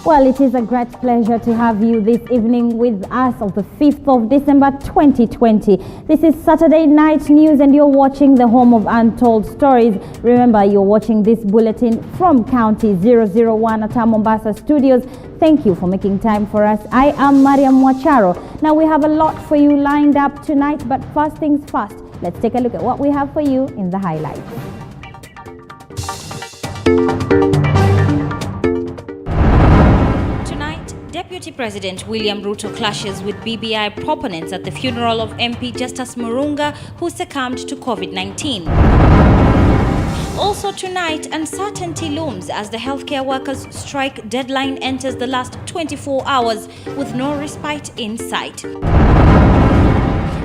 Well, it is a great pleasure to have you this evening with us on the 5th of December 2020. This is Saturday Night News and you're watching the home of untold stories. Remember, you're watching this bulletin from County 001 at our Mombasa studios. Thank you for making time for us. I am Mariam Mwacharo. Now, we have a lot for you lined up tonight, but first things first, let's take a look at what we have for you in the highlights. Deputy President William Ruto clashes with BBI proponents at the funeral of MP Justus Murunga, who succumbed to COVID-19. Also tonight, uncertainty looms as the healthcare workers' strike deadline enters the last 24 hours with no respite in sight.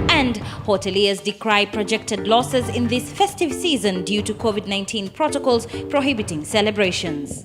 And hoteliers decry projected losses in this festive season due to COVID-19 protocols prohibiting celebrations.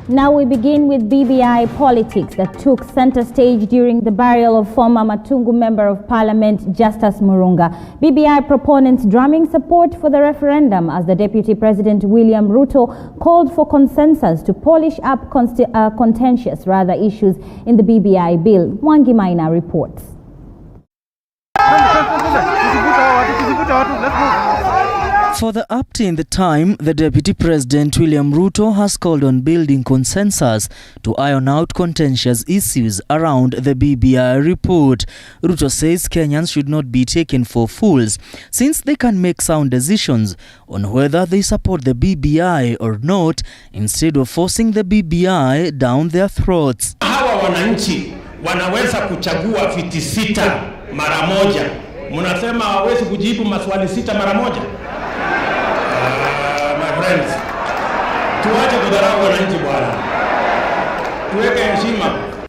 Now we begin with BBI politics that took center stage during the burial of former Matungu Member of Parliament Justus Murunga. BBI proponents drumming support for the referendum as the Deputy President William Ruto called for consensus to polish up contentious issues in the BBI bill. Mwangi Maina reports. For the uptime the time, the Deputy President William Ruto has called on building consensus to iron out contentious issues around the BBI report. Ruto says Kenyans should not be taken for fools since they can make sound decisions on whether they support the BBI or not instead of forcing the BBI down their throats. Hawa wananchi wanaweza kuchagua viti 6 mara moja. Munasema hawezi kujibu maswali 6 mara moja?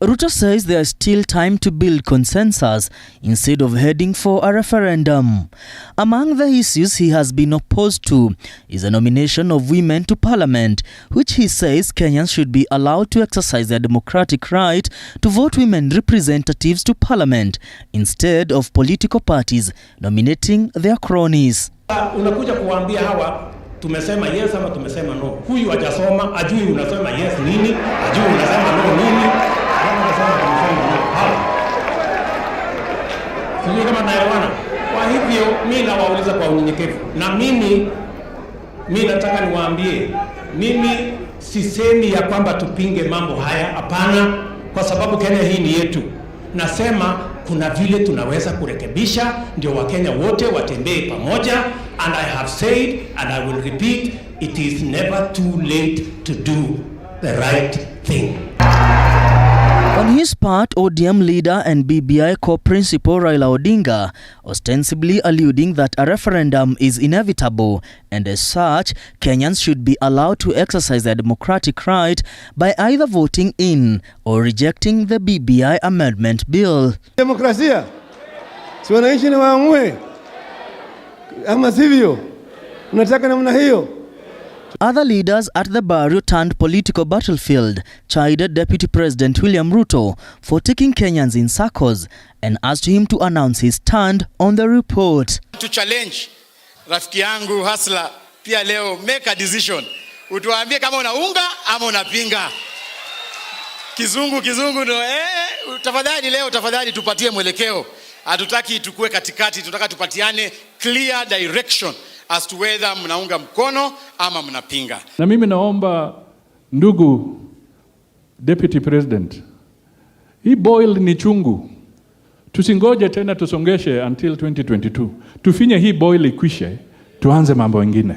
Ruto says there is still time to build consensus instead of heading for a referendum. Among the issues he has been opposed to is a nomination of women to parliament, which he says Kenyans should be allowed to exercise their democratic right to vote women representatives to parliament instead of political parties nominating their cronies. Unakuja kuambia hawa tumesema yes ama tumesema no. Huyu hajasoma, ajui unasema yes nini, ajui unasema no nini. Kama unasema tumesema no. Sijui kama naelewana. Kwa hivyo mimi nawauliza kwa unyenyekevu. Na mimi nataka niwaambie, mimi sisemi ya kwamba tupinge mambo haya, hapana, kwa sababu Kenya hii ni yetu. Nasema kuna vile tunaweza kurekebisha ndio Wakenya wote watembee pamoja, and I have said and I will repeat, it is never too late to do the right thing. On his part, ODM leader and BBI co-principal Raila Odinga ostensibly alluding that a referendum is inevitable and as such, Kenyans should be allowed to exercise their democratic right by either voting in or rejecting the BBI amendment bill. Demokrasia, si wananchi ni waamue, ama sivyo, unataka namna hiyo. Other leaders at the Barrio-turned political battlefield chided Deputy President William Ruto for taking Kenyans in circles and asked him to announce his stand on the report. To challenge rafiki yangu Hasla pia leo, make a decision. Utuambie kama unaunga ama unapinga. Kizungu no tafadhali leo tafadhali tupatie mwelekeo. Hatutaki tukue katikati, tunataka tupatiane clear direction as to whether mnaunga mkono ama mnapinga. Na mimi naomba ndugu Deputy President, hii boil ni chungu. Tusingoje tena tusongeshe until 2022. Tufinye hii boil ikwishe, tuanze mambo mengine.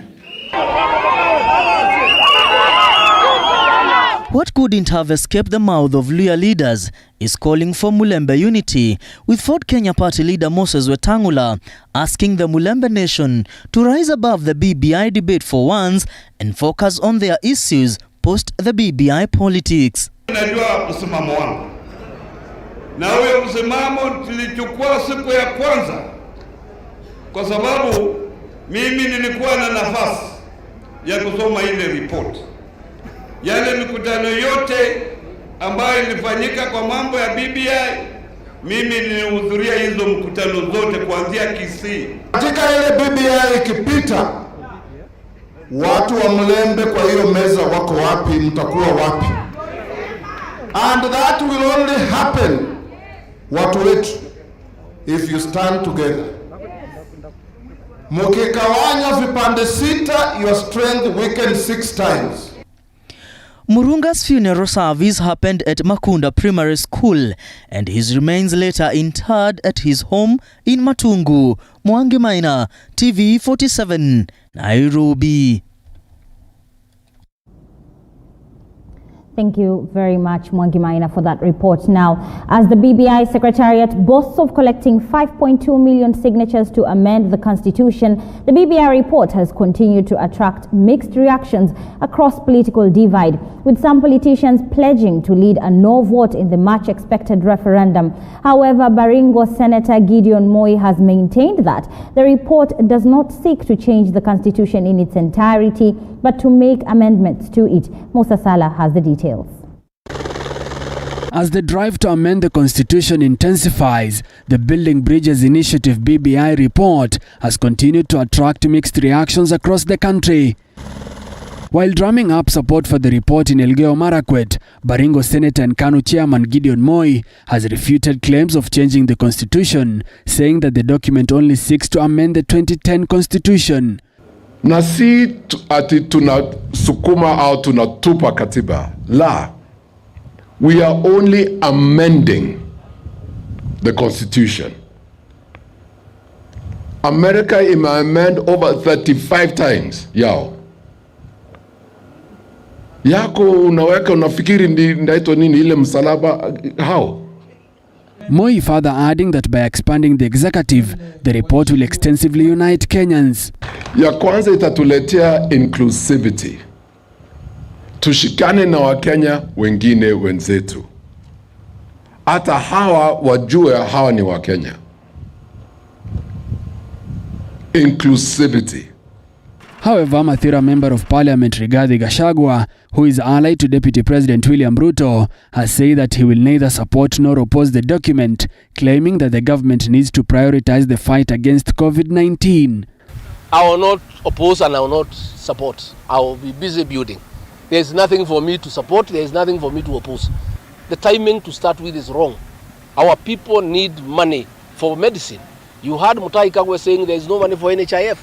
What couldn't have escaped the mouth of Luhya leaders is calling for Mulembe unity, with Ford Kenya Party leader Moses Wetangula asking the Mulembe nation to rise above the BBI debate for once and focus on their issues post the BBI politics. Najua msimamo wangu. Na huyo msimamo tulichukua siku ya kwanza kwa sababu mimi nilikuwa na nafasi ya kusoma ile report. Yale mikutano yote ambayo ilifanyika kwa mambo ya BBI Mimi nilihudhuria hizo mkutano zote kuanzia Kisii. Katika ile BBI ikipita, watu wa Mlembe kwa hiyo meza wako wapi? Mtakuwa wapi? And that will only happen, watu wetu, if you stand together. Mukikawanya vipande 6, your strength weakens 6 times. Murunga's funeral service happened at Makunda Primary School, and his remains later interred at his home in Matungu. Mwangi Maina, TV47, Nairobi. Thank you very much, Mwangi Maina, for that report. Now, as the BBI Secretariat boasts of collecting 5.2 million signatures to amend the Constitution, the BBI report has continued to attract mixed reactions across political divide, with some politicians pledging to lead a no vote in the much-expected referendum. However, Baringo Senator Gideon Moi has maintained that the report does not seek to change the Constitution in its entirety, but to make amendments to it. Musa Salah has the details. As the drive to amend the Constitution intensifies, the Building Bridges Initiative BBI report has continued to attract mixed reactions across the country. While drumming up support for the report in Elgeyo Marakwet, Baringo Senator and KANU Chairman Gideon Moi has refuted claims of changing the Constitution, saying that the document only seeks to amend the 2010 Constitution. Na si ati tunasukuma au tunatupa katiba. La. We are only amending the Constitution. America amend over 35 times yao. Yako unaweka unafikiri ndaitwa nini ile msalaba how? Moi further adding that by expanding the executive, the report will extensively unite Kenyans. Ya kwanza itatuletea inclusivity. Tushikane na Wakenya wengine wenzetu. Hata hawa wajue hawa ni Wakenya. Inclusivity. However, Mathira Member of Parliament Rigathi Gachagua, who is allied to Deputy President William Ruto, has said that he will neither support nor oppose the document, claiming that the government needs to prioritize the fight against COVID-19. I will not oppose and I will not support. I will be busy building. There is nothing for me to support, there is nothing for me to oppose. The timing to start with is wrong. Our people need money for medicine. You heard Mutahi Kagwe saying there is no money for NHIF.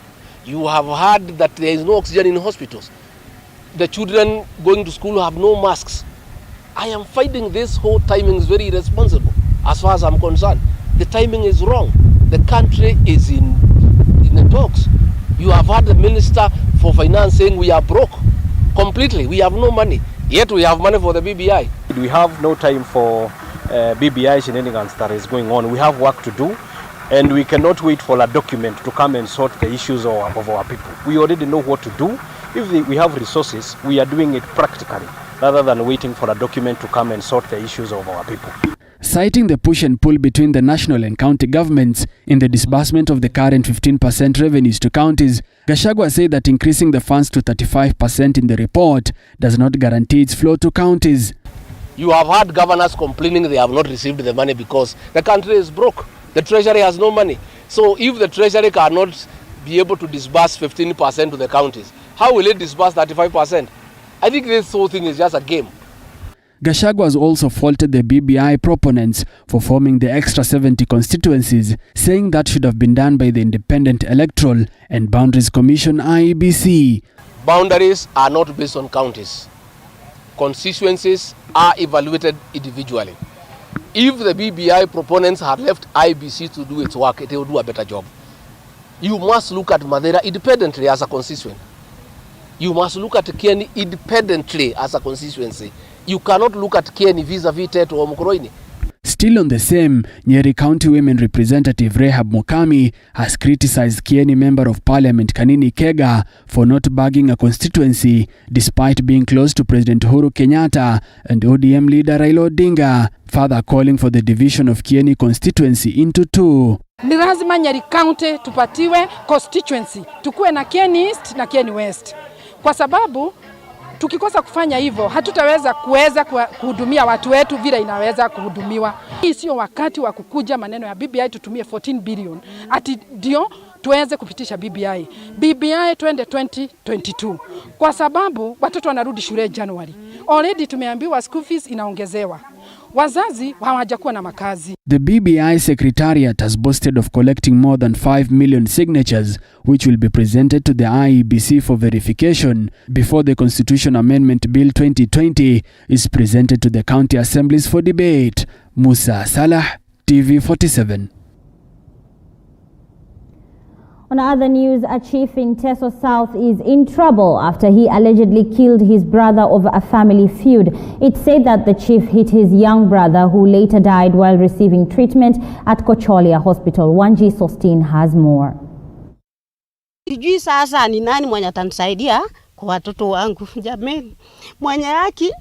You have heard that there is no oxygen in hospitals. The children going to school have no masks. I am fighting this whole timing is very irresponsible as far as I'm concerned. The timing is wrong. The country is in the talks. You have heard the Minister for Finance saying we are broke completely. We have no money. Yet we have money for the BBI. We have no time for BBI shenanigans that is going on. We have work to do. And we cannot wait for a document to come and sort the issues of our people. We already know what to do. If we have resources, we are doing it practically, rather than waiting for a document to come and sort the issues of our people. Citing the push and pull between the national and county governments in the disbursement of the current 15% revenues to counties, Gachagua said that increasing the funds to 35% in the report does not guarantee its flow to counties. You have heard governors complaining they have not received the money because the country is broke. The treasury has no money. So if the treasury cannot be able to disburse 15% to the counties, how will it disburse 35%? I think this whole thing is just a game. Gachagua has also faulted the BBI proponents for forming the extra 70 constituencies, saying that should have been done by the Independent Electoral and Boundaries Commission (IEBC). Boundaries are not based on counties. Constituencies are evaluated individually. If the BBI proponents had left IEBC to do its work, it will do a better job. You must look at Madeira independently as a constituency. You must look at Kieni independently as a constituency. You cannot look at Kieni vis-a-vis Teto or Mukoroini. Still on the same, Nyeri County Women Representative Rehab Mukami has criticized Kieni Member of Parliament Kanini Kega for not bagging a constituency despite being close to President Uhuru Kenyatta and ODM leader Raila Odinga, further calling for the division of Kieni constituency into two. Ni lazima Nyeri County tupatiwe constituency. Tukue na Kieni East na Kieni West. Kwa sababu Tukikosa kufanya hivyo, hatutaweza kuhudumia watu wetu vile inaweza kuhudumiwa. Hii sio wakati wa kukuja maneno ya BBI tutumie 14 billion ati ndio tuweze kupitisha BBI. BBI twende 2022 kwa sababu watoto wanarudi shule January. Already tumeambiwa school fees inaongezewa. Wazazi hawajakuwa na makazi. The BBI Secretariat has boasted of collecting more than 5 million signatures, which will be presented to the IEBC for verification before the Constitution Amendment Bill 2020 is presented to the county assemblies for debate. Musa Salah, TV47. On other news, a chief in Teso South is in trouble after he allegedly killed his brother over a family feud. It's said that the chief hit his young brother, who later died while receiving treatment at Kocholia Hospital. Wanji Sostin has more. Sijui sasa ni nani mwenye atanisaidia kwa watoto wangu. Jamani, mwenye haki.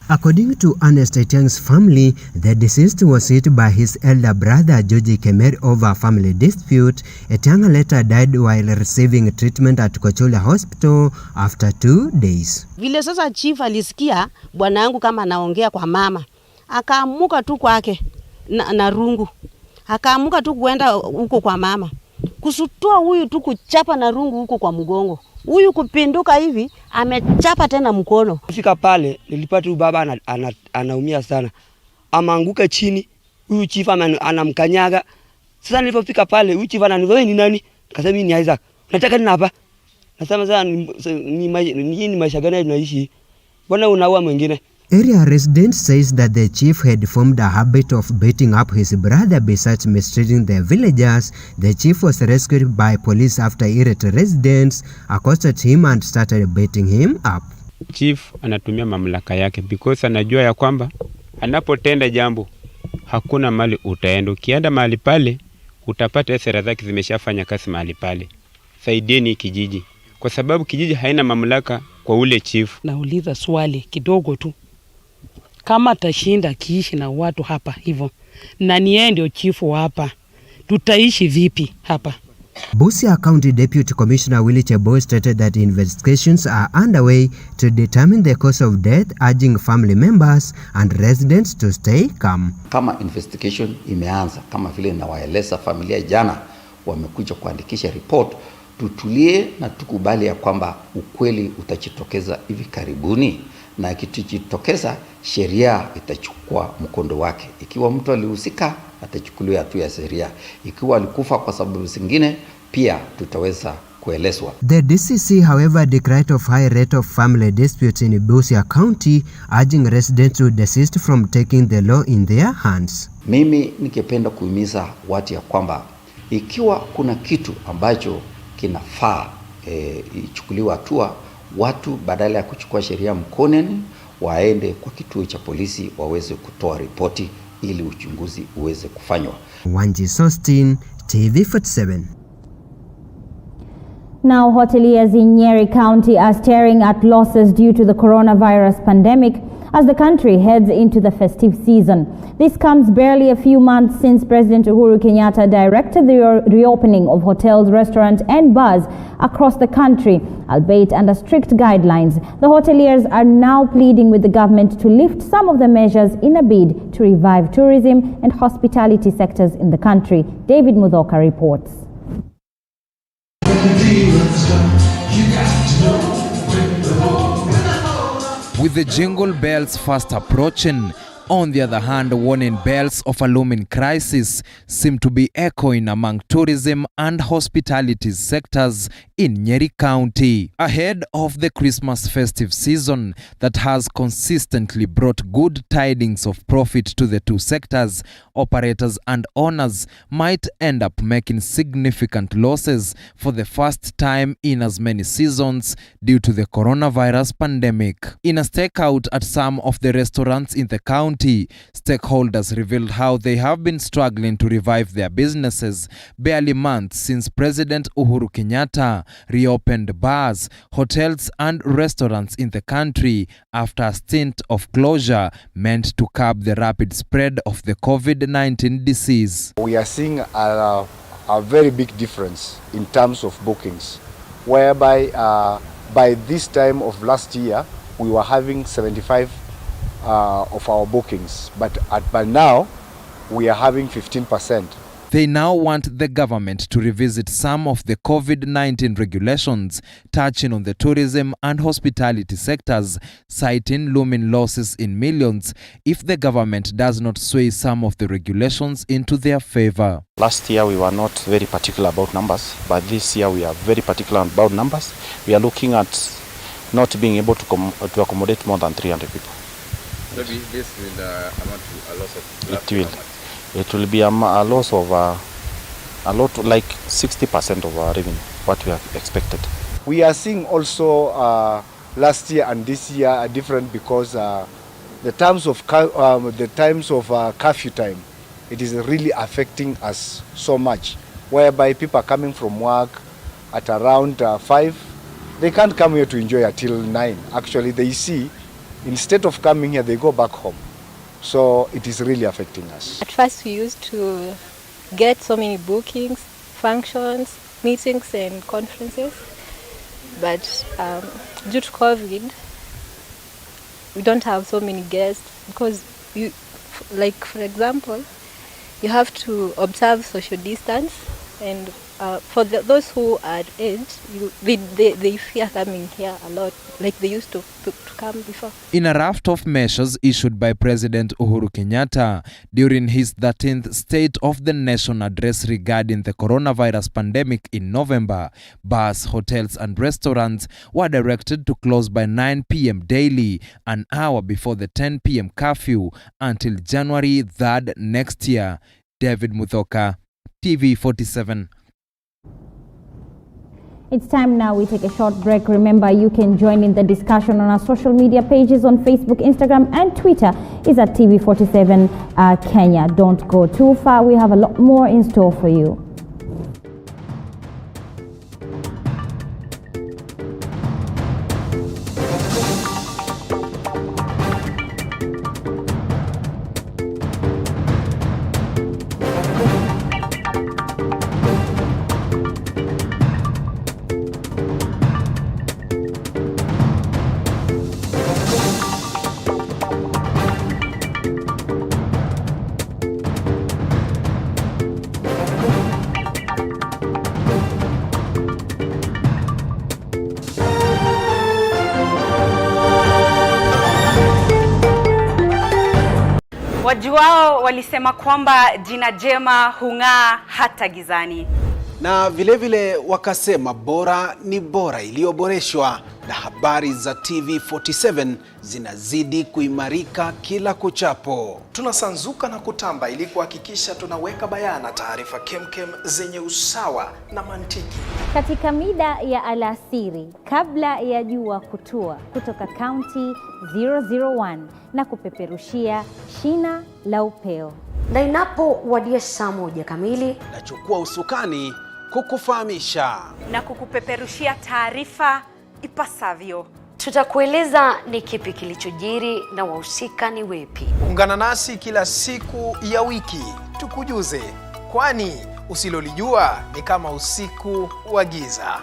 According to Ernest Etiang's family, the deceased was hit by his elder brother George Kemer over a family dispute. Etiang later died while receiving treatment at Kocholia Hospital after 2 days. Vile sasa chief alisikia bwana yangu kama anaongea kwa mama, akaamuka tu kwake na rungu. Akaamuka tu kuenda huko kwa mama. Kusutua huyu tu kuchapa na rungu huko kwa mgongo. Huyu kupinduka hivi amechapa tena mkono. Kufika pale nilipata huyu baba anaumia sana. Amanguka chini, huyu chief anamkanyaga. Sasa nilipofika pale huyu chief ananiambia ni nani? Akasema mimi ni Isaac. Nataka nini hapa? Nasema sasa ni maisha gani tunaishi? Mbona unaua mwingine? Area residents says that the chief had formed a habit of beating up his brother besides mistreating the villagers. The chief was rescued by police after irate residents accosted him and started beating him up. Chief anatumia mamlaka yake because anajua ya kwamba anapotenda jambo hakuna mali utaenda. Ukienda mahali pale utapata sera zake zimeshafanya kazi mahali pale. Saidieni kijiji kwa sababu kijiji haina mamlaka kwa ule chief. Nauliza swali kidogo tu. Kama tashinda kiishi na watu hapa hivyo, na niye ndio chifu hapa, tutaishi vipi hapa? Busia County Deputy Commissioner Willie Cheboy stated that investigations are underway to determine the cause of death, urging family members and residents to stay calm. Kama investigation imeanza, kama vile nawaeleza familia jana wamekuja kuandikisha report, tutulie na tukubali ya kwamba ukweli utajitokeza hivi karibuni, na ikijitokeza sheria itachukua mkondo wake. Ikiwa mtu alihusika atachukuliwa hatua ya sheria, ikiwa alikufa kwa sababu zingine pia tutaweza kuelezwa. The DCC however decried of high rate of family disputes in Busia County, urging residents to desist from taking the law in their hands. Mimi nikipenda kuhimiza watu ya kwamba ikiwa kuna kitu ambacho kinafaa ichukuliwa hatua, watu badala ya kuchukua sheria mkononi waende kwa kituo cha polisi waweze kutoa ripoti ili uchunguzi uweze kufanywa. Wanji Sostin, TV47. Now, hoteliers in Nyeri County are staring at losses due to the coronavirus pandemic as the country heads into the festive season. This comes barely a few months since President Uhuru Kenyatta directed the reopening of hotels, restaurants and bars across the country, albeit under strict guidelines. The hoteliers are now pleading with the government to lift some of the measures in a bid to revive tourism and hospitality sectors in the country. David Mudhoka reports. With the jingle bells fast approaching, on the other hand, warning bells of a looming crisis seem to be echoing among tourism and hospitality sectors in Nyeri County. Ahead of the Christmas festive season that has consistently brought good tidings of profit to the two sectors, operators and owners might end up making significant losses for the first time in as many seasons due to the coronavirus pandemic. In a stakeout at some of the restaurants in the county, stakeholders revealed how they have been struggling to revive their businesses barely months since President Uhuru Kenyatta reopened bars, hotels and restaurants in the country after a stint of closure meant to curb the rapid spread of the COVID-19 disease. We are seeing a very big difference in terms of bookings, whereby by this time of last year, we were having 75 of our bookings, but by now, we are having 15%. They now want the government to revisit some of the COVID-19 regulations touching on the tourism and hospitality sectors, citing looming losses in millions if the government does not sway some of the regulations into their favor. Last year we were not very particular about numbers, but this year we are very particular about numbers. We are looking at not being able to accommodate more than 300 people. Maybe this will amount to a loss of... It will be a loss of a lot, like 60% of our revenue, what we have expected. We are seeing also last year and this year are different because the times of curfew time, it is really affecting us so much. Whereby people are coming from work at around 5, they can't come here to enjoy until 9. Actually, they see instead of coming here, they go back home. So it is really affecting us. At first we used to get so many bookings, functions, meetings and conferences, but due to COVID, we don't have so many guests because you, like for example, you have to observe social distance, and for those who are at age, they fear coming here a lot, like they used to come before. In a raft of measures issued by President Uhuru Kenyatta during his 13th State of the Nation address regarding the coronavirus pandemic in November, bars, hotels and restaurants were directed to close by 9 p.m. daily, an hour before the 10 p.m. curfew, until January 3rd next year. David Muthoka, TV47. It's time now we take a short break. Remember, you can join in the discussion on our social media pages on Facebook, Instagram and Twitter is at TV47 Kenya. Don't go too far. We have a lot more in store for you. Wajuao walisema kwamba jina jema hung'aa hata gizani. Na vilevile wakasema bora ni bora iliyoboreshwa, na habari za TV47 zinazidi kuimarika kila kuchapo. Tunasanzuka na kutamba ili kuhakikisha tunaweka bayana taarifa kemkem zenye usawa na mantiki. Katika mida ya alasiri kabla ya jua kutua, kutoka kaunti 001 na kupeperushia shina la upeo. Na inapowadia saa 1 kamili, nachukua usukani kukufahamisha na kukupeperushia taarifa ipasavyo. Tutakueleza ni kipi kilichojiri na wahusika ni wepi. Ungana nasi kila siku ya wiki tukujuze, kwani usilolijua ni kama usiku wa giza.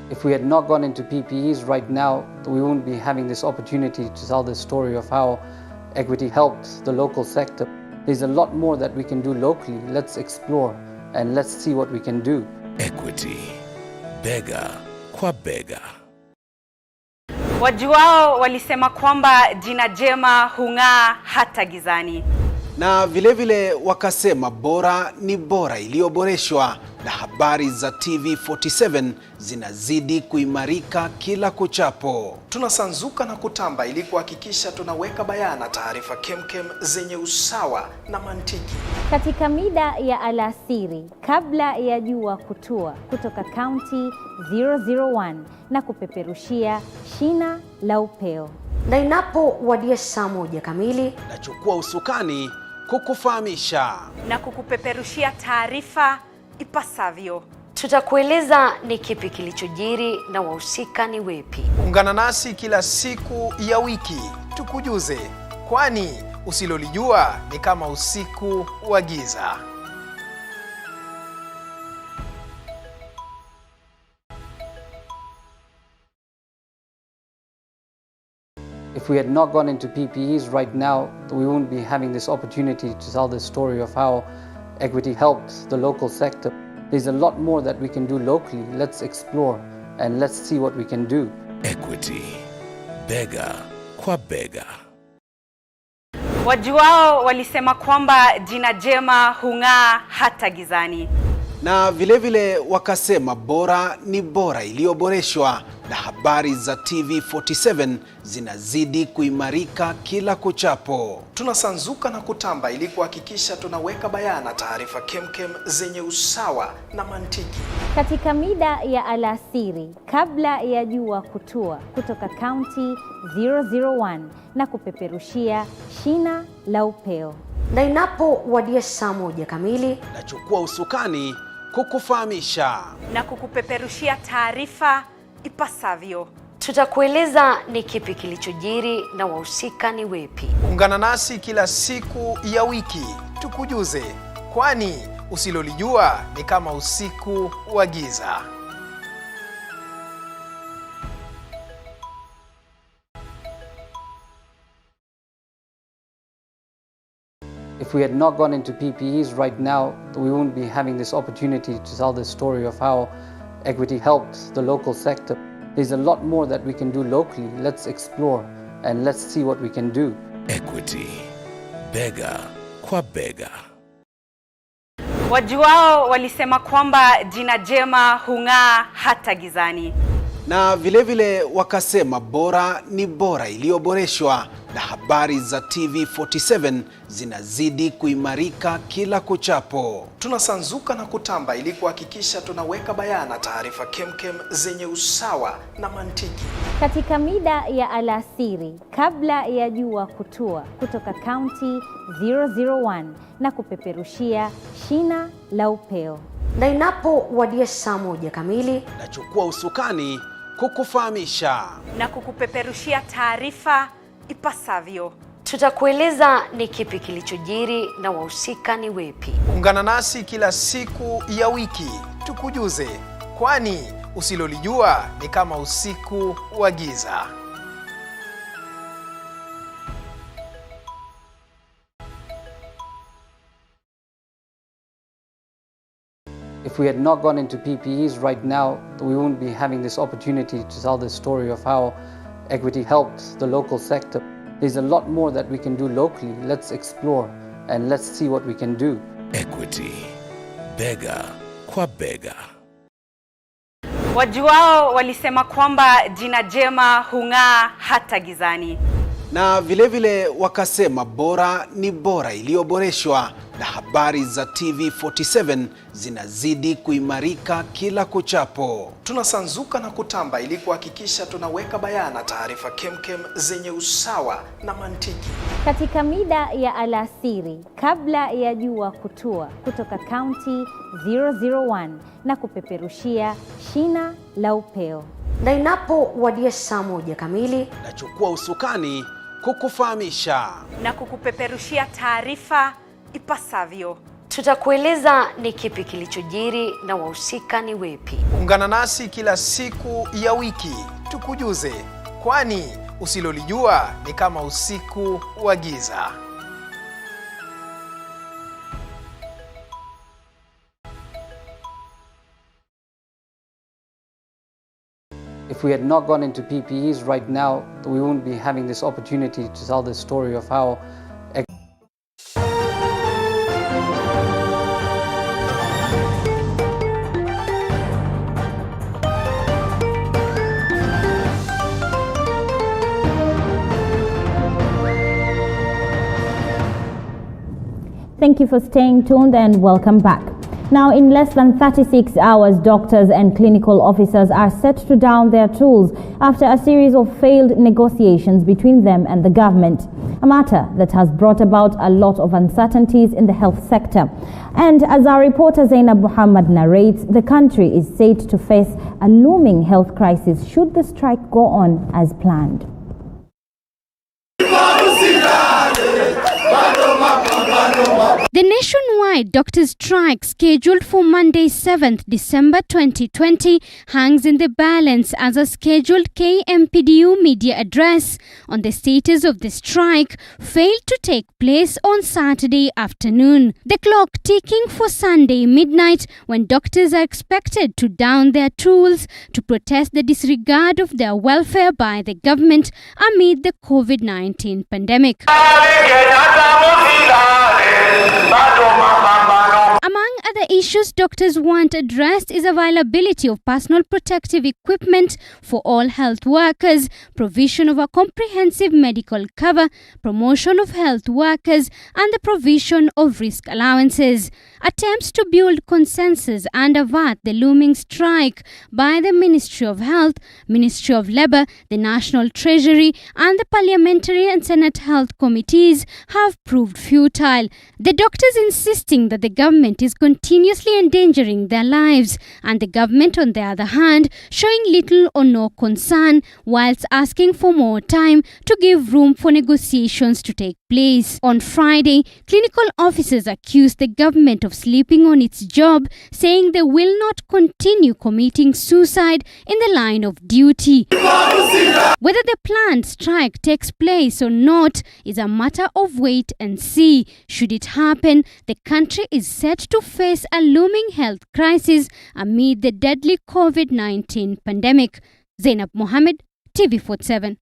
If we had not gone into PPEs right now, we wouldn't be having this opportunity to tell the story of how equity helped the local sector. There's a lot more that we can do locally. Let's explore and let's see what we can do. Equity, bega kwa bega. Wajuao walisema kwamba jina jema hung'aa hata gizani. Na vilevile wakasema bora ni bora iliyoboreshwa, na habari za TV47 zinazidi kuimarika kila kuchapo. Tunasanzuka na kutamba ili kuhakikisha tunaweka bayana taarifa kemkem zenye usawa na mantiki. Katika mida ya alasiri kabla ya jua kutua, kutoka kaunti 001 na kupeperushia shina la upeo. Na inapowadia saa 1 kamili, nachukua usukani kukufahamisha na kukupeperushia taarifa ipasavyo. Tutakueleza ni kipi kilichojiri na wahusika ni wepi. Ungana nasi kila siku ya wiki tukujuze, kwani usilolijua ni kama usiku wa giza. If we had not gone into PPEs right now, we wouldn't be having this opportunity to tell the story of how equity helped the local sector. There's a lot more that we can do locally. Let's explore and let's see what we can do. Equity, bega kwa bega. Wajuao walisema kwamba jina jema hung'aa hata gizani. Na vilevile wakasema bora ni bora iliyoboreshwa, na habari za TV47 zinazidi kuimarika kila kuchapo. Tunasanzuka na kutamba ili kuhakikisha tunaweka bayana taarifa kemkem zenye usawa na mantiki. Katika mida ya alasiri kabla ya jua kutua, kutoka kaunti 001 na kupeperushia shina la upeo. Na inapowadia saa 1 kamili, nachukua usukani kukufahamisha na kukupeperushia taarifa ipasavyo. Tutakueleza ni kipi kilichojiri na wahusika ni wepi. Ungana nasi kila siku ya wiki tukujuze, kwani usilolijua ni kama usiku wa giza. If we had not gone into PPEs right now, we wouldn't be having this opportunity to tell the story of how equity helped the local sector. There's a lot more that we can do locally. Let's explore and let's see what we can do. Equity, bega kwa bega. Wajuao walisema kwamba jina jema hung'aa hata gizani. Na vilevile wakasema bora ni bora iliyoboreshwa, na habari za TV47 zinazidi kuimarika kila kuchapo. Tunasanzuka na kutamba ili kuhakikisha tunaweka bayana taarifa kemkem zenye usawa na mantiki. Katika mida ya alasiri kabla ya jua kutua, kutoka kaunti 001 na kupeperushia shina la upeo. Na inapowadia saa 1 kamili, nachukua usukani kukufahamisha na kukupeperushia taarifa ipasavyo. Tutakueleza ni kipi kilichojiri na wahusika ni wepi. Ungana nasi kila siku ya wiki tukujuze, kwani usilolijua ni kama usiku wa giza. If we had not gone into PPEs right now, we wouldn't be having this opportunity to tell the story of how equity helped the local sector. There's a lot more that we can do locally. Let's explore and let's see what we can do. Equity, bega kwa bega. Wajuao walisema kwamba jina jema hung'aa hata gizani. Na vilevile wakasema bora ni bora iliyoboreshwa, na habari za TV47 zinazidi kuimarika kila kuchapo. Tunasanzuka na kutamba ili kuhakikisha tunaweka bayana taarifa kemkem zenye usawa na mantiki. Katika mida ya alasiri kabla ya jua kutua, kutoka kaunti 001 na kupeperushia shina la upeo. Na inapowadia saa 1 kamili, nachukua usukani kukufahamisha na kukupeperushia taarifa ipasavyo. Tutakueleza ni kipi kilichojiri na wahusika ni wepi. Ungana nasi kila siku ya wiki tukujuze, kwani usilolijua ni kama usiku wa giza. If we had not gone into PPEs right now, we wouldn't be having this opportunity to tell the story of how Thank you for staying tuned and welcome back. Now, in less than 36 hours, doctors and clinical officers are set to down their tools after a series of failed negotiations between them and the government, a matter that has brought about a lot of uncertainties in the health sector. And as our reporter Zainab Muhammad narrates, the country is said to face a looming health crisis should the strike go on as planned. The nationwide doctors' strike scheduled for Monday 7th December 2020 hangs in the balance as a scheduled KMPDU media address on the status of the strike failed to take place on Saturday afternoon. The clock ticking for Sunday midnight when doctors are expected to down their tools to protest the disregard of their welfare by the government amid the COVID-19 pandemic. Among other issues doctors want addressed is availability of personal protective equipment for all health workers, provision of a comprehensive medical cover, promotion of health workers, and the provision of risk allowances. Attempts to build consensus and avert the looming strike by the Ministry of Health, Ministry of Labour, the National Treasury, and the Parliamentary and Senate Health Committees have proved futile. The doctors insisting that the government is continuously endangering their lives, and the government, on the other hand, showing little or no concern, whilst asking for more time to give room for negotiations to take place. On Friday, clinical officers accused the government of sleeping on its job, saying they will not continue committing suicide in the line of duty. Whether the planned strike takes place or not is a matter of wait and see. Should it happen, the country is set to face a looming health crisis amid the deadly COVID-19 pandemic. Zainab Mohammed, TV47.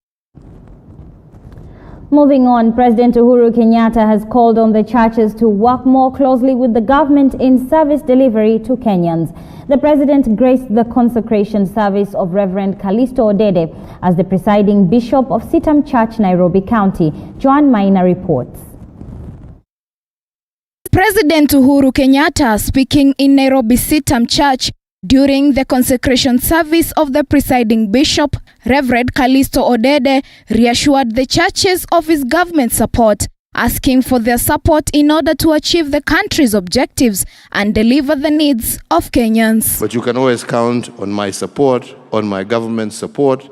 Moving on, President Uhuru Kenyatta has called on the churches to work more closely with the government in service delivery to Kenyans. The president graced the consecration service of Reverend Callisto Odede as the presiding bishop of Sitam Church, Nairobi County. Joan Maina reports. President Uhuru Kenyatta speaking in Nairobi Sitam Church during the consecration service of the presiding bishop, Reverend Callisto Odede, reassured the churches of his government support, asking for their support in order to achieve the country's objectives and deliver the needs of Kenyans. But you can always count on my support, on my government's support,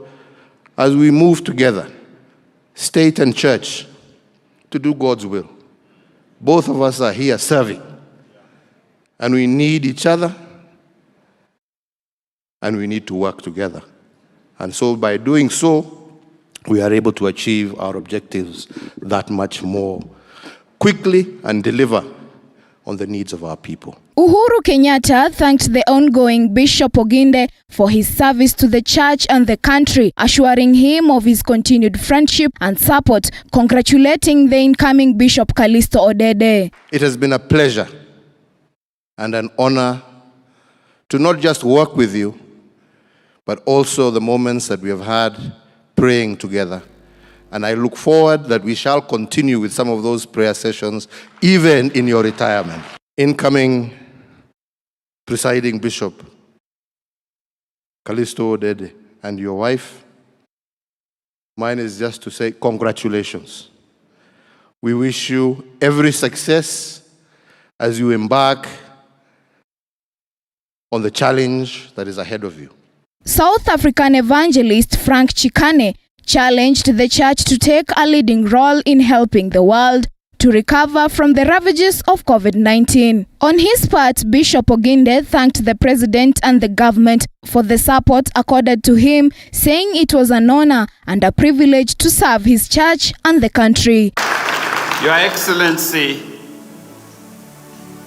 as we move together, state and church, to do God's will. Both of us are here serving, and we need each other, and we need to work together. And so by doing so, we are able to achieve our objectives that much more quickly and deliver on the needs of our people. Uhuru Kenyatta thanked the ongoing Bishop Oginde for his service to the church and the country, assuring him of his continued friendship and support, congratulating the incoming Bishop Callisto Odede. It has been a pleasure and an honor to not just work with you, but also the moments that we have had praying together. And I look forward that we shall continue with some of those prayer sessions, even in your retirement. Incoming presiding bishop, Callisto Odede, and your wife, mine is just to say congratulations. We wish you every success as you embark on the challenge that is ahead of you. South African evangelist Frank Chikane challenged the church to take a leading role in helping the world to recover from the ravages of COVID-19. On his part, Bishop Oginde thanked the president and the government for the support accorded to him, saying it was an honor and a privilege to serve his church and the country. Your Excellency,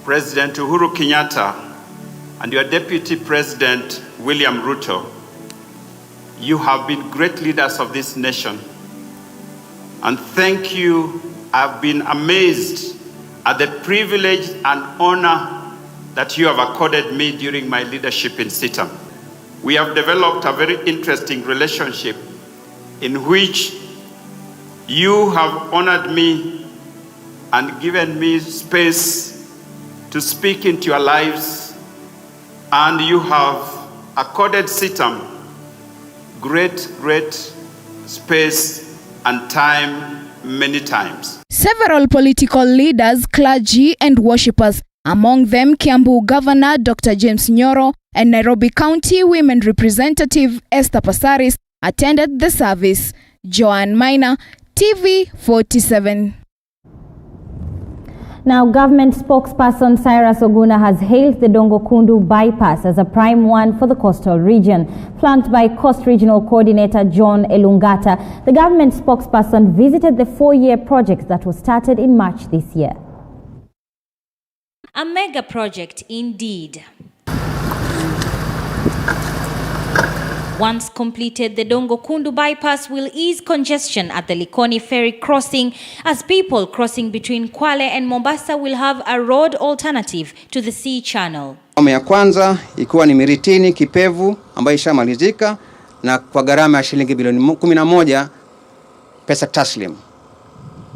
President Uhuru Kenyatta, and your Deputy President William Ruto, you have been great leaders of this nation. And thank you. I've been amazed at the privilege and honor that you have accorded me during my leadership in Sitam. We have developed a very interesting relationship in which you have honored me and given me space to speak into your lives, and you have accorded Sitam great space and time many times. Several political leaders, clergy and worshippers, among them Kiambu Governor Dr. James Nyoro and Nairobi County Women Representative Esther Passaris, attended the service. Joan Maina, TV47. Now, government spokesperson Cyrus Oguna has hailed the Dongokundu Bypass as a prime one for the coastal region. Flanked by Coast Regional Coordinator John Elungata, the government spokesperson visited the 4-year project that was started in March this year. A mega project indeed. Once completed, the Dongokundu Bypass will ease congestion at the Likoni ferry crossing, as people crossing between Kwale and Mombasa will have a road alternative to the sea channel. Awamu ya kwanza ikiwa ni Miritini Kipevu ambayo ishamalizika na kwa gharama ya shilingi bilioni 11 pesa taslim.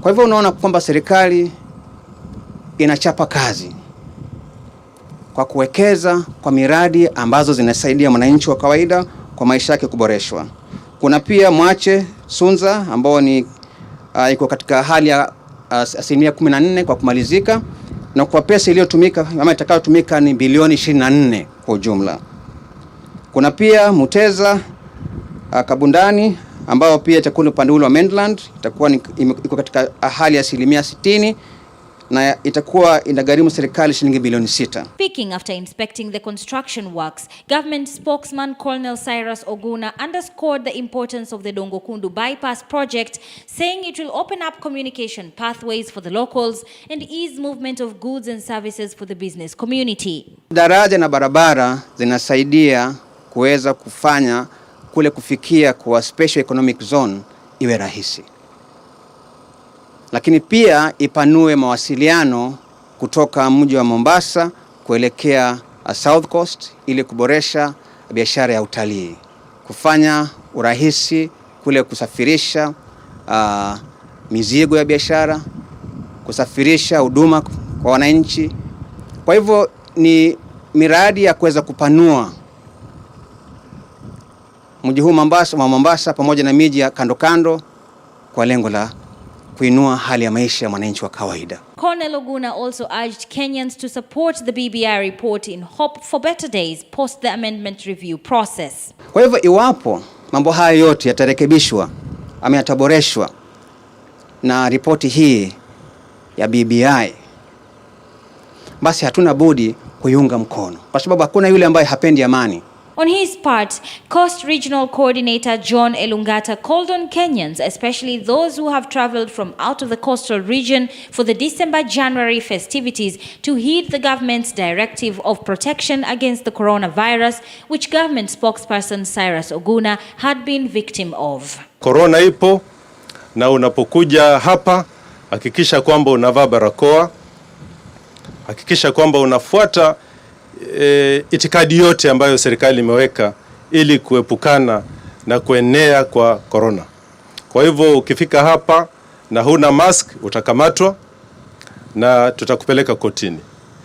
Kwa hivyo unaona kwamba serikali inachapa kazi kwa kuwekeza kwa miradi ambazo zinasaidia mwananchi wa kawaida kwa maisha yake kuboreshwa. Kuna pia Mwache Sunza ambao ni iko katika hali ya 14% kwa kumalizika, na kwa pesa iliyotumika ama itakayotumika ni bilioni 24 kwa ujumla. Kuna pia Muteza Kabundani ambao pia itakuwa upande ule wa mainland, itakuwa iko katika hali ya 60% na itakuwa inagharimu serikali shilingi bilioni 6. Speaking after inspecting the construction works, government spokesman Colonel Cyrus Oguna underscored the importance of the Dongokundu Bypass project, saying it will open up communication pathways for the locals and ease movement of goods and services for the business community. Daraja na barabara zinasaidia kuweza kufanya kule kufikia kwa special economic zone iwe rahisi. Lakini pia ipanue mawasiliano kutoka mji wa Mombasa kuelekea South Coast ili kuboresha biashara ya utalii, kufanya urahisi kule kusafirisha mizigo ya biashara, kusafirisha huduma kwa wananchi. Kwa hivyo ni miradi ya kuweza kupanua mji huu Mombasa pamoja na miji ya kando kando kwa lengo la kuinua hali ya maisha ya mwananchi wa kawaida. Colonel Oguna also urged Kenyans to support the BBI report in hope for better days post the amendment review process. Kwa hivyo iwapo mambo haya yote yatarekebishwa ama yataboreshwa na ripoti hii ya BBI, basi hatuna budi kuiunga mkono, kwa sababu hakuna yule ambaye hapendi amani. On his part, Coast Regional Coordinator John Elungata called on Kenyans, especially those who have traveled from out of the coastal region for the December-January festivities, to heed the government's directive of protection against the coronavirus, which government spokesperson Cyrus Oguna had been victim of. Corona ipo, na unapokuja hapa, hakikisha kwamba unavaa barakoa, hakikisha kwamba unafuata itikadi yote ambayo serikali imeweka ili kuepukana na kuenea kwa corona. Kwa hivyo ukifika hapa na huna mask utakamatwa na tutakupeleka kotini.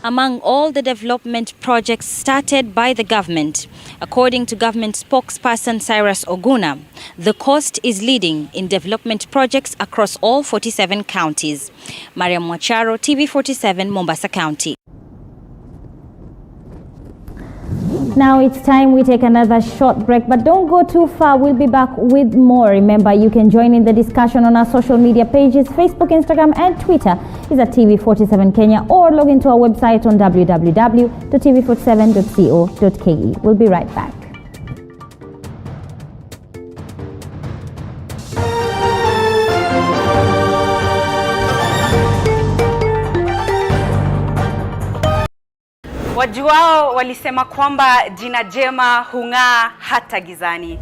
Among all the development projects started by the government, according to government spokesperson Cyrus Oguna, the coast is leading in development projects across all 47 counties. Mariam Mwacharo, TV47, Mombasa County. Now it's time we take another short break, but don't go too far. We'll be back with more. Remember, you can join in the discussion on our social media pages. Facebook, Instagram and Twitter is at TV47 Kenya, or log into our website on www.tv47.co.ke. We'll be right back. Wajuao walisema kwamba jina jema hung'aa hata gizani.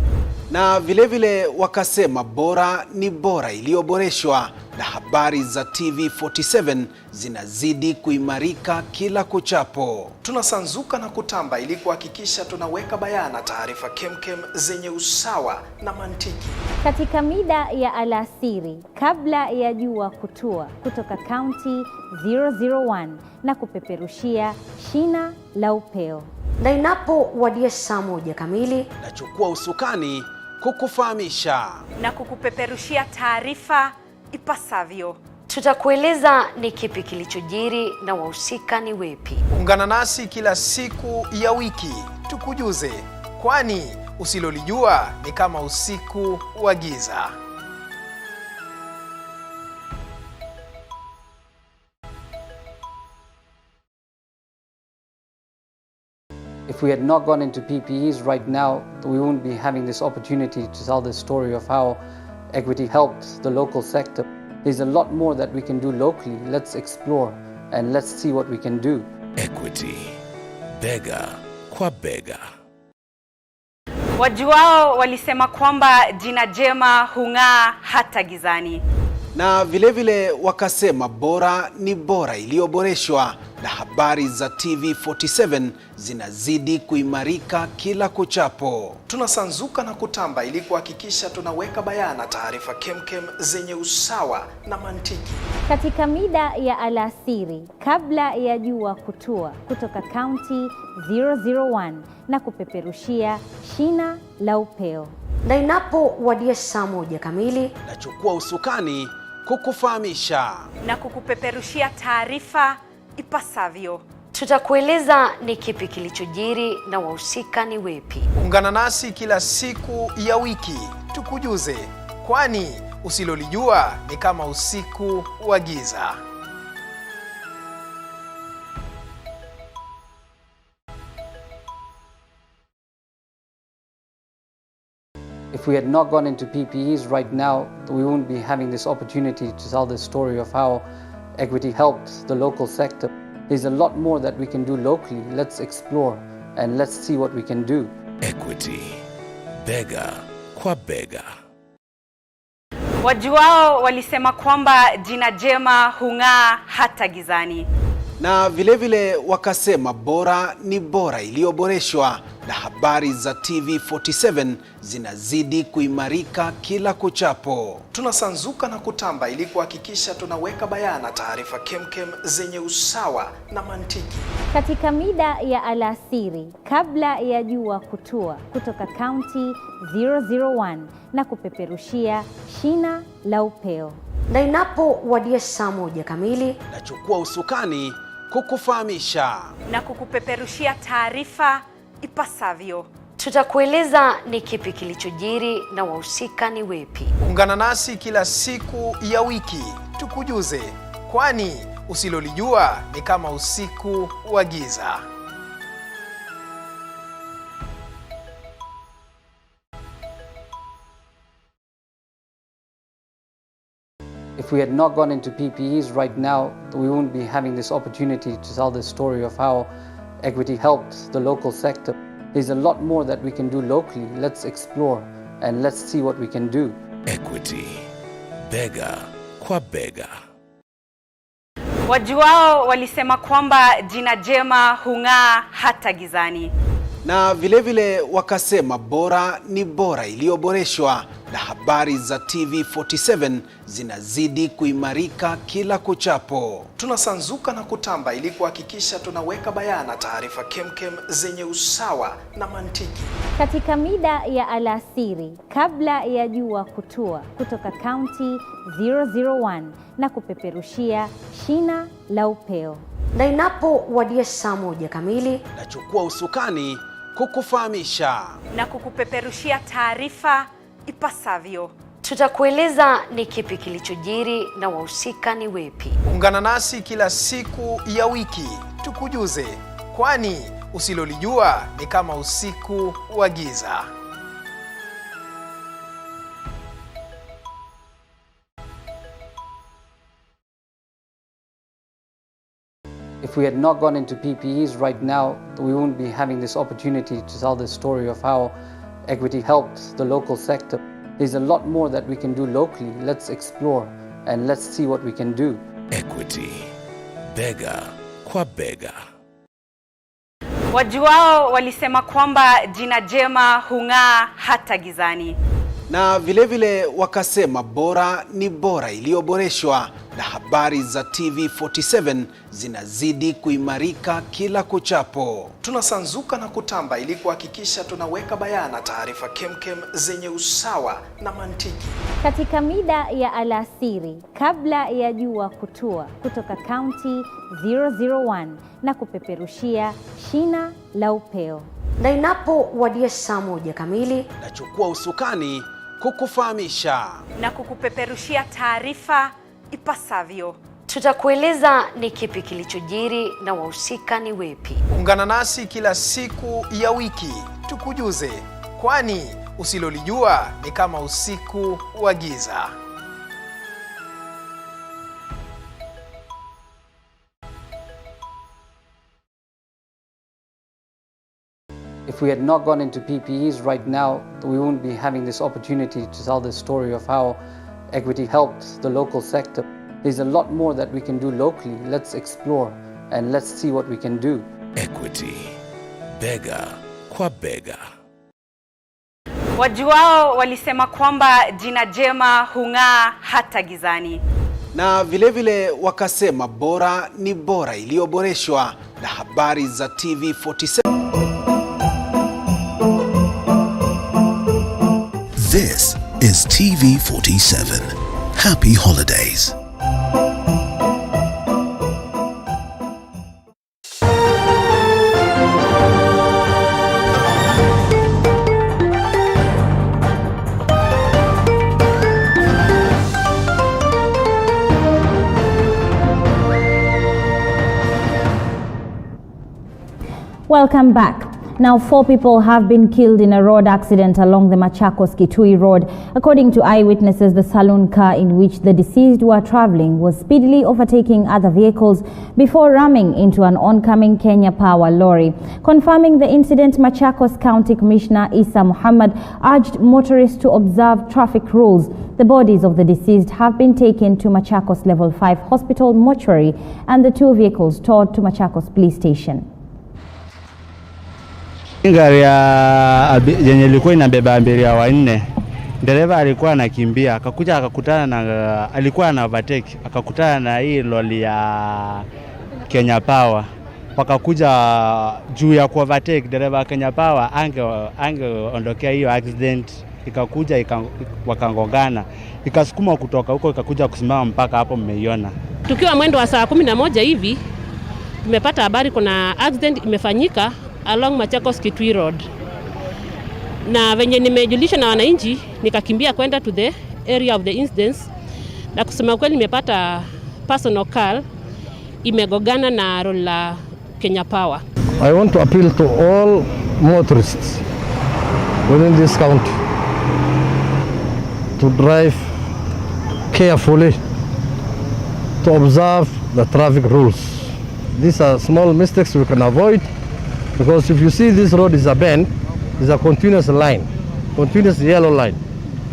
Na vilevile wakasema bora ni bora iliyoboreshwa, na habari za TV47 zinazidi kuimarika kila kuchapo. Tunasanzuka na kutamba ili kuhakikisha tunaweka bayana taarifa kemkem zenye usawa na mantiki. Katika mida ya alasiri, kabla ya jua kutua, kutoka kaunti 001 na kupeperushia shina la upeo. Na inapowadia saa 1 kamili, nachukua usukani kukufahamisha na kukupeperushia taarifa ipasavyo. Tutakueleza ni kipi kilichojiri na wahusika ni wepi. Ungana nasi kila siku ya wiki tukujuze, kwani usilolijua ni kama usiku wa giza. If we had not gone into PPEs right now, we wouldn't be having this opportunity to tell the story of how equity helped the local sector. There's a lot more that we can do locally. Let's explore and let's see what we can do. Equity, bega kwa bega. Wajuao walisema kwamba jina jema hung'aa hata gizani. Na vilevile wakasema bora ni bora iliyoboreshwa, na habari za TV47 zinazidi kuimarika kila kuchapo. Tunasanzuka na kutamba ili kuhakikisha tunaweka bayana taarifa kemkem zenye usawa na mantiki. Katika mida ya alasiri kabla ya jua kutua, kutoka kaunti 001 na kupeperushia shina la upeo. Na inapowadia saa 1 kamili, nachukua usukani kukufahamisha na kukupeperushia taarifa ipasavyo. Tutakueleza ni kipi kilichojiri na wahusika ni wepi. Ungana nasi kila siku ya wiki tukujuze, kwani usilolijua ni kama usiku wa giza. If we had not gone into PPEs right now, we wouldn't be having this opportunity to tell the story of how equity helped the local sector. There's a lot more that we can do locally. Let's explore and let's see what we can do. Equity, bega kwa bega. Wajuao walisema kwamba jina jema hung'aa hata gizani. Na vilevile wakasema bora ni bora iliyoboreshwa, na habari za TV47 zinazidi kuimarika kila kuchapo. Tunasanzuka na kutamba ili kuhakikisha tunaweka bayana taarifa kemkem zenye usawa na mantiki. Katika mida ya alasiri kabla ya jua kutua, kutoka kaunti 001 na kupeperushia shina la upeo. Na inapowadia saa 1 kamili, nachukua usukani kukufahamisha na kukupeperushia taarifa ipasavyo. Tutakueleza ni kipi kilichojiri na wahusika ni wepi. Ungana nasi kila siku ya wiki tukujuze, kwani usilolijua ni kama usiku wa giza. If we had not gone into PPEs right now, we wouldn't be having this opportunity to tell the story of how equity helped the local sector. There's a lot more that we can do locally. Let's explore and let's see what we can do. Equity, bega kwa bega. Wajuao walisema kwamba jina jema hung'aa hata gizani. Na vilevile wakasema bora ni bora iliyoboreshwa, na habari za TV47 zinazidi kuimarika kila kuchapo. Tunasanzuka na kutamba ili kuhakikisha tunaweka bayana taarifa kemkem zenye usawa na mantiki. Katika mida ya alasiri kabla ya jua kutua, kutoka kaunti 001 na kupeperushia shina la upeo. Na inapowadia saa 1 kamili, nachukua usukani kukufahamisha na kukupeperushia taarifa ipasavyo. Tutakueleza ni kipi kilichojiri na wahusika ni wepi. Ungana nasi kila siku ya wiki tukujuze, kwani usilolijua ni kama usiku wa giza. If we had not gone into PPEs right now, we wouldn't be having this opportunity to tell the story of how equity helped the local sector. There's a lot more that we can do locally. Let's explore and let's see what we can do. Equity, bega kwa bega. Wajuao walisema kwamba jina jema hung'aa hata gizani. Na vilevile wakasema bora ni bora iliyoboreshwa, na habari za TV47 zinazidi kuimarika kila kuchapo. Tunasanzuka na kutamba ili kuhakikisha tunaweka bayana taarifa kemkem zenye usawa na mantiki. Katika mida ya alasiri kabla ya jua kutua, kutoka kaunti 001 na kupeperushia shina la upeo. Na inapowadia saa 1 kamili, nachukua usukani kukufahamisha na kukupeperushia taarifa ipasavyo. Tutakueleza ni kipi kilichojiri na wahusika ni wepi. Ungana nasi kila siku ya wiki tukujuze, kwani usilolijua ni kama usiku wa giza. If we had not gone into PPEs right now, we wouldn't be having this opportunity to tell the story of how equity helped the local sector. There's a lot more that we can do locally. Let's explore and let's see what we can do. Equity, bega kwa bega. Wajuao walisema kwamba jina jema hung'aa hata gizani. Na vilevile wakasema bora ni bora iliyoboreshwa na habari za TV47. This is TV47. Happy holidays. Welcome back. Now, 4 people have been killed in a road accident along the Machakos-Kitui Road. According to eyewitnesses, the saloon car in which the deceased were traveling was speedily overtaking other vehicles before ramming into an oncoming Kenya Power lorry. Confirming the incident, Machakos County Commissioner Isa Muhammad urged motorists to observe traffic rules. The bodies of the deceased have been taken to Machakos Level 5 Hospital mortuary and the 2 vehicles towed to Machakos Police Station. Gari yenye ilikuwa inabeba abiria wanne, dereva alikuwa anakimbia, akakuja akakutana na, alikuwa ana overtake, akakutana na hii lori ya Kenya Power. Wakakuja juu ya ku overtake, dereva Kenya Power angeondokea hiyo accident, ikakuja wakangongana, ikasukuma kutoka huko ikakuja kusimama mpaka hapo mmeiona. Tukiwa mwendo wa saa 11 hivi tumepata habari kuna accident imefanyika along Machakos Kitui Road. Na venye nimejulisha na wananchi nikakimbia kwenda to the area of the incidents, na kusema kweli nimepata personal car imegogana na lori la Kenya Power. I want to appeal to all motorists within this county to drive carefully, to observe the traffic rules. These are small mistakes we can avoid. Because if you see this road is a bend, it's a continuous line, continuous yellow line.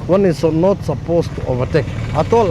One is not supposed to overtake at all.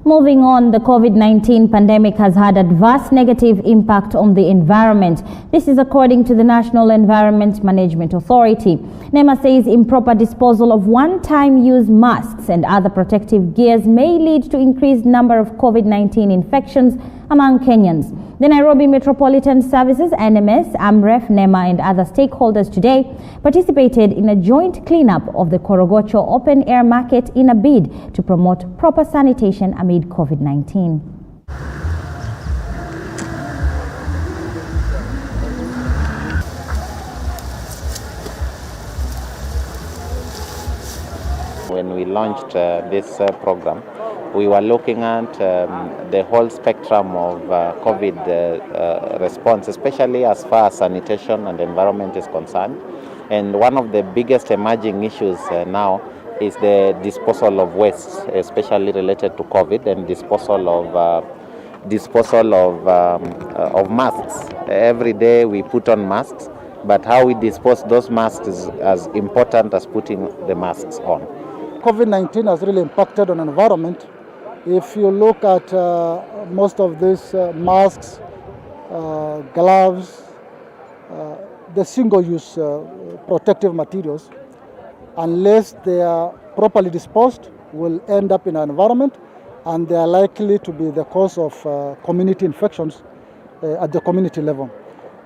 Moving on, the COVID-19 pandemic has had adverse negative impact on the environment. This is according to the National Environment Management Authority. NEMA says improper disposal of one-time use masks and other protective gears may lead to increased number of COVID-19 infections among Kenyans. The Nairobi Metropolitan Services, NMS, AMREF, NEMA and other stakeholders today participated in a joint cleanup of the Korogocho open air market in a bid to promote proper sanitation amid COVID-19. When we launched this program, we were looking at the whole spectrum of COVID response, especially as far as sanitation and environment is concerned. And one of the biggest emerging issues now is the disposal of waste, especially related to COVID, and disposal of masks. Every day we put on masks, but how we dispose those masks is as important as putting the masks on. COVID-19 has really impacted on the environment. If you look at most of these masks, gloves, the single-use protective materials, unless they are properly disposed, will end up in our environment, and they are likely to be the cause of community infections at the community level.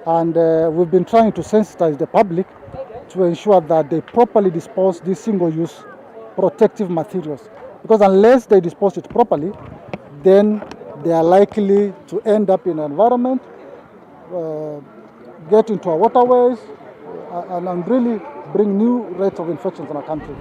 And we've been trying to sensitize the public to ensure that they properly dispose these single-use protective materials, because unless they dispose it properly, then they are likely to end up in the environment, get into our waterways, and really bring new rates of infections in our country.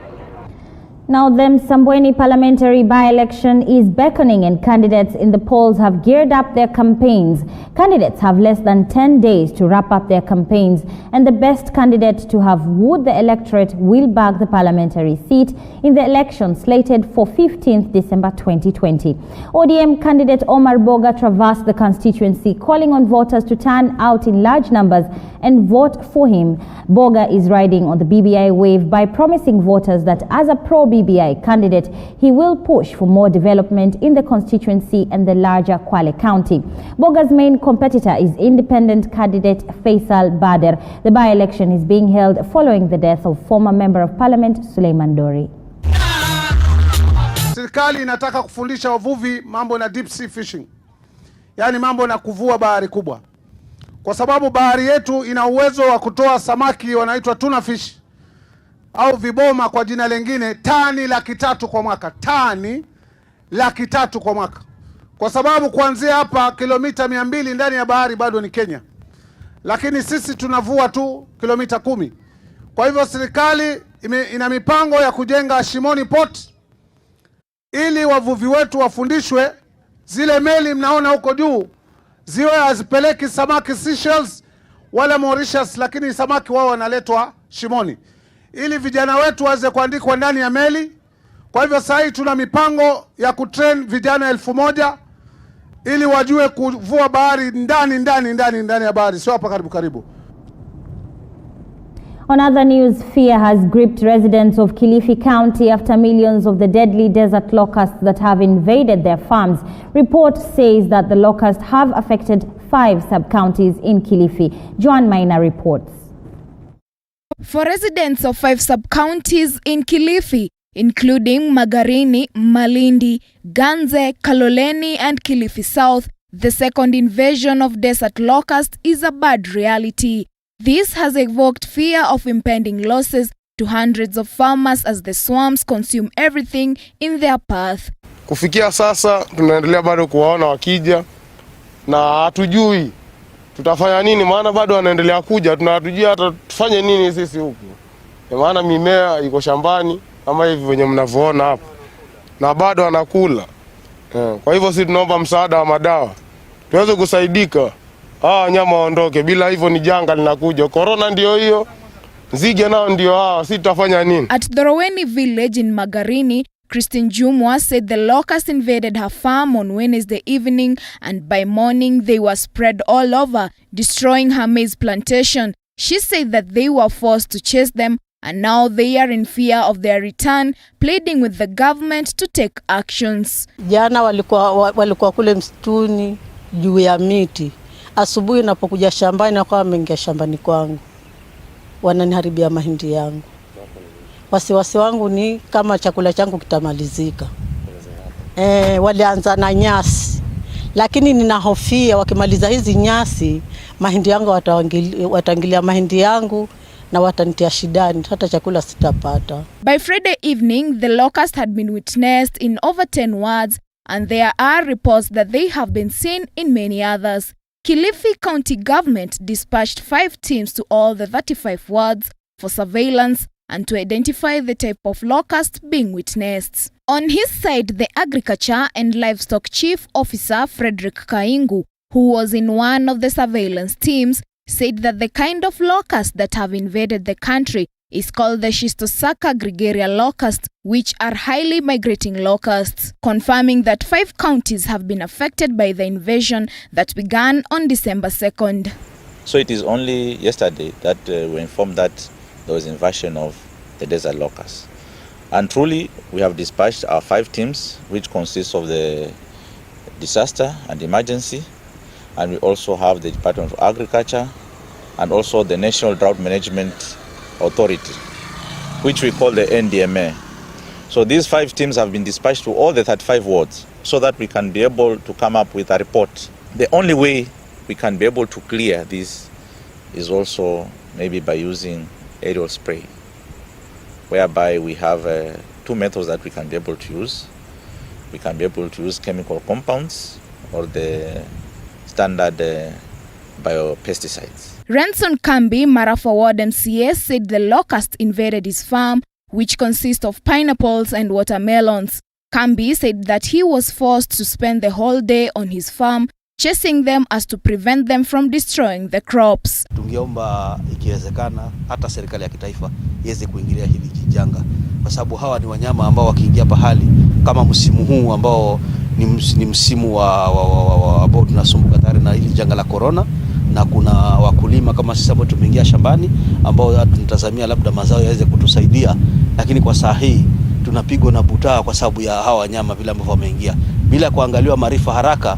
Now, the Msambweni parliamentary by-election is beckoning and candidates in the polls have geared up their campaigns. Candidates have less than 10 days to wrap up their campaigns, and the best candidate to have wooed the electorate will bag the parliamentary seat in the election slated for 15th December 2020. ODM candidate Omar Boga traversed the constituency, calling on voters to turn out in large numbers and vote for him. Boga is riding on the BBI wave by promising voters that as a pro-BBI candidate, he will push for more development in the constituency and the larger Kwale County. Boga's main competitor is independent candidate Faisal Bader. The by-election is being held following the death of former Member of Parliament Suleiman Dori. Serikali inataka kufundisha wavuvi mambo na deep sea fishing. Yaani mambo na kuvua bahari kubwa. Kwa sababu bahari yetu ina uwezo wa kutoa samaki wanaitwa tuna fish au viboma kwa jina lingine tani 300,000 kwa mwaka. Tani 300,000 kwa mwaka. Kwa sababu kuanzia hapa kilomita 200 ndani ya bahari bado ni Kenya. Lakini sisi tunavua tu kilomita 10. Kwa hivyo serikali ina mipango ya kujenga Shimoni Port ili wavuvi wetu wafundishwe. Zile meli mnaona huko juu ziwe hazipeleki samaki Seychelles wala Mauritius, lakini samaki wao wanaletwa Shimoni ili vijana wetu waweze kuandikwa ndani ya meli. Kwa hivyo sasa tuna mipango ya kutrain vijana 1,000 ili wajue kuvua bahari ndani ya bahari, sio hapa karibu. On other news, fear has gripped residents of Kilifi County after millions of the deadly desert locusts that have invaded their farms. Report says that the locusts have affected 5 sub-counties in Kilifi. Joan Maina reports. For residents of 5 sub-counties in Kilifi, including Magarini, Malindi, Ganze, Kaloleni and Kilifi South, the second invasion of desert locusts is a bad reality. This has evoked fear of impending losses to hundreds of farmers as the swarms consume everything in their path. Kufikia sasa tunaendelea bado kuwaona wakija na hatujui tutafanya nini, maana bado wanaendelea kuja, tunatujua hata tufanye nini sisi huku. Maana mimea iko shambani kama hivi wenye mnavyoona hapa na bado wanakula. Kwa hivyo sisi tunaomba msaada wa madawa tuweze kusaidika. Wanyama waondoke, bila hivyo ni janga linakuja. Corona ndio hiyo, nzige nao ndio hao, sisi tutafanya nini? At Doroweni village in Magarini, Christine Jumwa said the locusts invaded her farm on Wednesday evening and by morning they were spread all over, destroying her maize plantation. She said that they were forced to chase them and now they are in fear of their return, pleading with the government to take actions. Jana walikuwa kule msituni juu ya miti. Asubuhi napokuja shambani wakawa wameingia shambani kwangu. Wananiharibia mahindi yangu. Wasiwasi wangu ni kama chakula changu kitamalizika. Walianza na nyasi. Lakini ninahofia wakimaliza hizi nyasi, mahindi yangu wataingilia mahindi yangu na watanitia shidani, hata chakula sitapata. By Friday evening, the locust had been witnessed in over 10 wards and there are reports that they have been seen in many others. Kilifi County Government dispatched 5 teams to all the 35 wards for surveillance and to identify the type of locust being witnessed. On his side, the Agriculture and Livestock Chief Officer Frederick Kaingu, who was in one of the surveillance teams, said that the kind of locusts that have invaded the country is called the Schistosacca gregaria locust, which are highly migrating locusts, confirming that 5 counties have been affected by the invasion that began on December 2nd. So it is only yesterday that we were informed that there was invasion of the desert locusts. And truly, we have dispatched our 5 teams, which consists of the disaster and emergency, and we also have the Department of Agriculture and also the National Drought Management Authority, which we call the NDMA. So these 5 teams have been dispatched to all the 35 wards so that we can be able to come up with a report. The only way we can be able to clear this is also maybe by using aerial spray, whereby we have 2 methods that we can be able to use. We can be able to use chemical compounds or the standard biopesticides. Renson Kambi, Marafa Ward MCA, said the locust invaded his farm which consist of pineapples and watermelons. Kambi said that he was forced to spend the whole day on his farm chasing them as to prevent them from destroying the crops. Tungeomba ikiwezekana hata serikali ya kitaifa iweze kuingilia hili janga, kwa sababu hawa ni wanyama ambao wakiingia pahali kama msimu huu ambao ni msimu ambao tunasumbuka tayari na hili janga la corona, na kuna wakulima kama sisi ambao tumeingia shambani ambao tunatazamia labda mazao yaweze kutusaidia, lakini kwa saa hii tunapigwa na butaa kwa sababu ya hawa wanyama vile ambao wameingia bila kuangaliwa maarifa haraka.